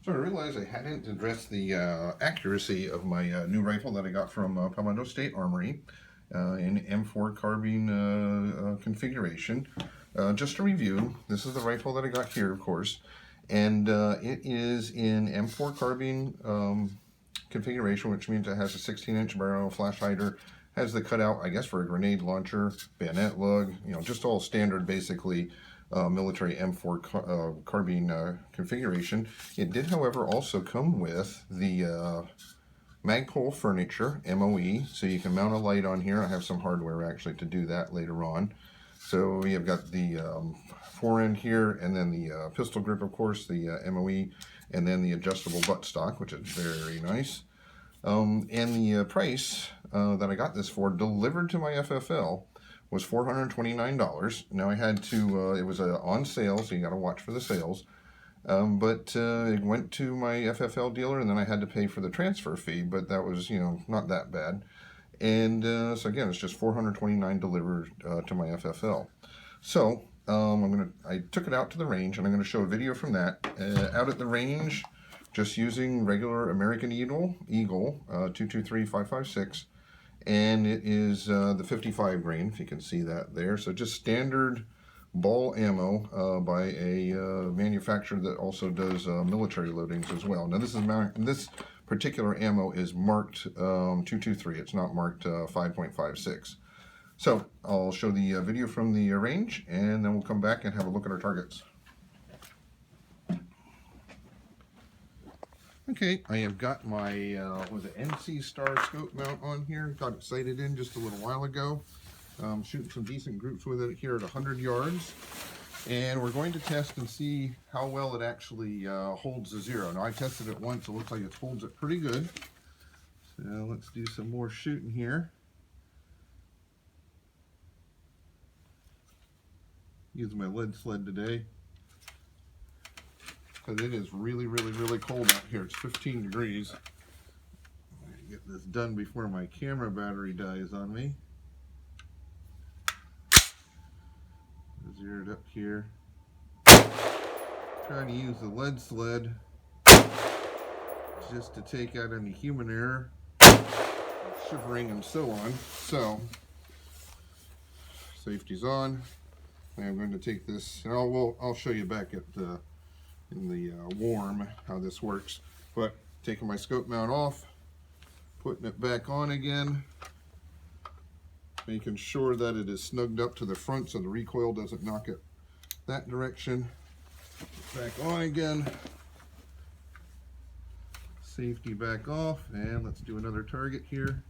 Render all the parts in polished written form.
So I realized I hadn't addressed the accuracy of my new rifle that I got from Palmetto State Armory in M4 carbine configuration. Just to review, this is the rifle that I got here, of course, and it is in M4 carbine configuration, which means it has a 16-inch barrel, flash hider, has the cutout, I guess, for a grenade launcher, bayonet lug, just all standard, basically, military M4 carbine configuration. It did, however, also come with the Magpul furniture, MOE, so you can mount a light on here. I have some hardware actually to do that later on. So you've got the forend here, and then the pistol grip, of course, the MOE, and then the adjustable buttstock, which is very nice. And the price that I got this for, delivered to my FFL, was $429. Now I had to, it was on sale, so you got to watch for the sales. But it went to my FFL dealer, and then I had to pay for the transfer fee, but that was, not that bad. And so again, it's just $429 delivered to my FFL. So I took it out to the range, and I'm going to show a video from that. Out at the range, just using regular American Eagle 223-556, and it is the 55 grain, if you can see that there. So just standard ball ammo by a manufacturer that also does military loadings as well. Now this particular ammo is marked 223. It's not marked 5.56. So I'll show the video from the range, and then we'll come back and have a look at our targets. Okay, I have got my NC Star scope mount on here. Got it sighted in just a little while ago. Shooting some decent groups with it here at 100 yards. And we're going to test and see how well it actually holds the zero. Now I tested it once, it looks like it holds it pretty good. So let's do some more shooting here. Using my lead sled today, because it is really cold out here. It's 15 degrees. I'm going to get this done before my camera battery dies on me. Zeroed up here. Trying to use the lead sled just to take out any human error, shivering and so on. So, safety's on. I'm going to take this, and I'll show you back at in the warm how this works. But taking my scope mount off, putting it back on again, making sure that it is snugged up to the front so the recoil doesn't knock it that direction. Back on again. Safety back off, and let's do another target here.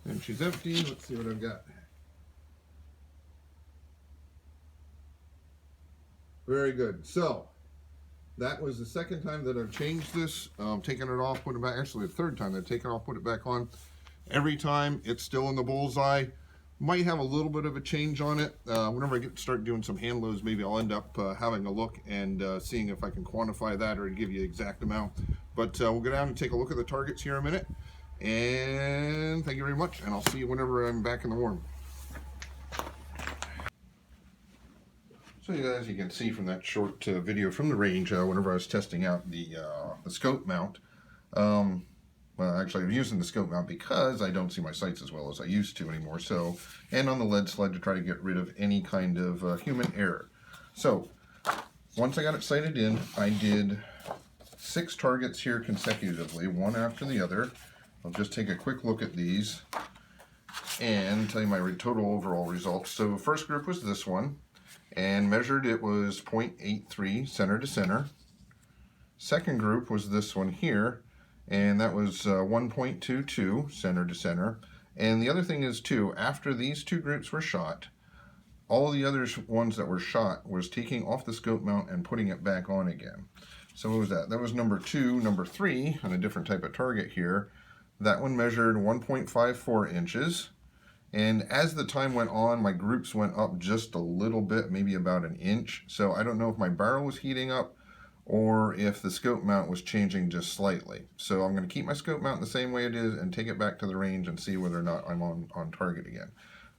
And she's empty. Let's see what I've got. Very good. So that was the second time that I've changed this, taken it off, put it back. Actually, the third time I've taken it off, put it back on. Every time it's still in the bullseye. Might have a little bit of a change on it. Whenever I start doing some hand loads, maybe I'll end up having a look and seeing if I can quantify that or give you exact amount. But we'll go down and take a look at the targets here in a minute. And thank you very much, and I'll see you whenever I'm back in the warm. So as you can see from that short video from the range, whenever I was testing out the scope mount, well, actually I'm using the scope mount because I don't see my sights as well as I used to anymore. So, and on the lead sled to try to get rid of any kind of human error. So once I got it sighted in, I did 6 targets here consecutively, one after the other. I'll just take a quick look at these and tell you my total overall results. So first group was this one, and measured it was 0.83 center to center. Second group was this one here, and that was 1.22 center to center. And the other thing is too, after these 2 groups were shot, all the other ones that were shot was taking off the scope mount and putting it back on again. So what was that? That was number 2. Number 3, on a different type of target here, that one measured 1.54 inches, And as the time went on, my groups went up just a little bit, maybe about an inch. So I don't know if my barrel was heating up or if the scope mount was changing just slightly. So I'm going to keep my scope mount the same way it is and take it back to the range and see whether or not I'm on target again.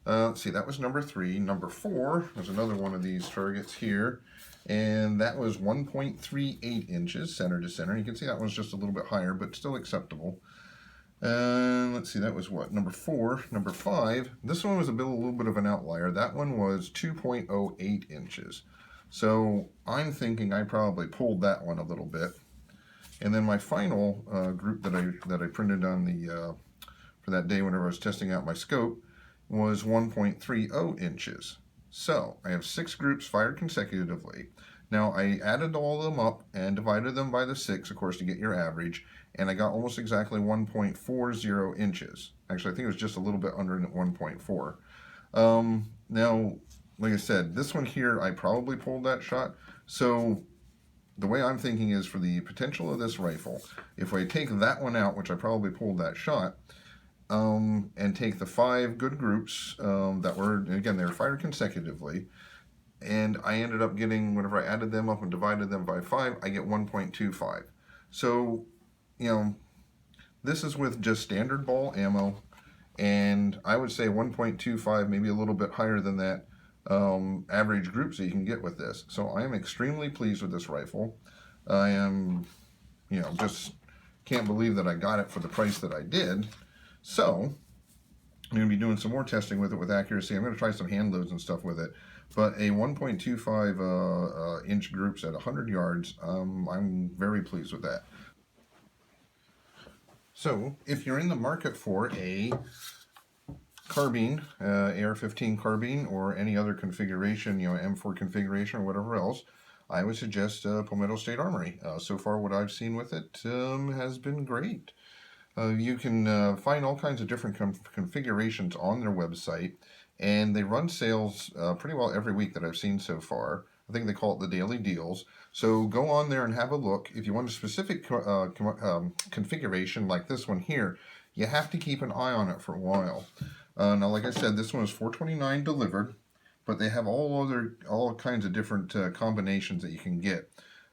Let's see, that was number 3. Number 4 was another one of these targets here, and that was 1.38 inches center to center. You can see that one's just a little bit higher, but still acceptable. Let's see, that was what? Number 4. Number 5, this one was a little bit of an outlier. That one was 2.08 inches. So I'm thinking I probably pulled that one a little bit. And then my final group that I printed on the for that day whenever I was testing out my scope was 1.30 inches. So I have 6 groups fired consecutively. Now I added all of them up and divided them by the 6, of course, to get your average, and I got almost exactly 1.40 inches. Actually, I think it was just a little bit under 1.4. Now, like I said, this one here, I probably pulled that shot. So the way I'm thinking is for the potential of this rifle, if I take that one out, which I probably pulled that shot, and take the 5 good groups that were, again, they were fired consecutively, and I ended up getting, whenever I added them up and divided them by 5, I get 1.25. So, you know, this is with just standard ball ammo, and I would say 1.25, maybe a little bit higher than that, average groups that you can get with this. So I am extremely pleased with this rifle. I am, you know, just can't believe that I got it for the price that I did. So I'm going to be doing some more testing with it with accuracy. I'm going to try some hand loads and stuff with it. But a 1.25 inch groups at 100 yards, I'm very pleased with that. So if you're in the market for a carbine, AR-15 carbine, or any other configuration, you know, M4 configuration or whatever else, I would suggest Palmetto State Armory. So far what I've seen with it has been great. You can find all kinds of different configurations on their website, and they run sales pretty well every week that I've seen so far. I think they call it the daily deals. So go on there and have a look. If you want a specific configuration like this one here, you have to keep an eye on it for a while. Now, like I said, this one is $429 delivered, but they have all kinds of different combinations that you can get.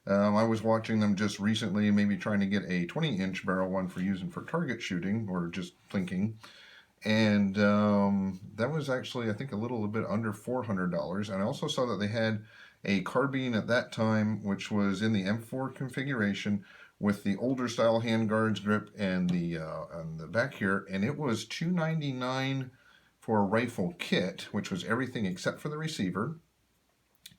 I was watching them just recently, maybe trying to get a 20-inch barrel one for using for target shooting or just plinking. And that was actually, I think, a little bit under $400. And I also saw that they had a carbine at that time, which was in the M4 configuration with the older style handguards grip and the back here. And it was $299 for a rifle kit, which was everything except for the receiver.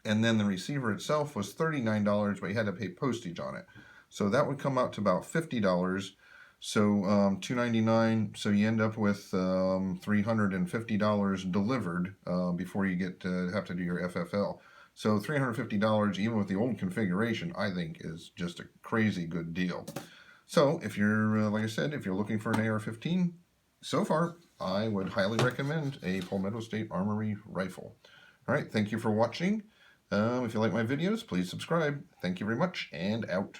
And then the receiver itself was $39, but you had to pay postage on it. So that would come out to about $50. So $299, so you end up with $350 delivered before you get to have to do your FFL. So $350, even with the old configuration, I think is just a crazy good deal. So if you're, like I said, if you're looking for an AR-15, so far, I would highly recommend a Palmetto State Armory rifle. All right, thank you for watching. If you like my videos, please subscribe. Thank you very much, and out.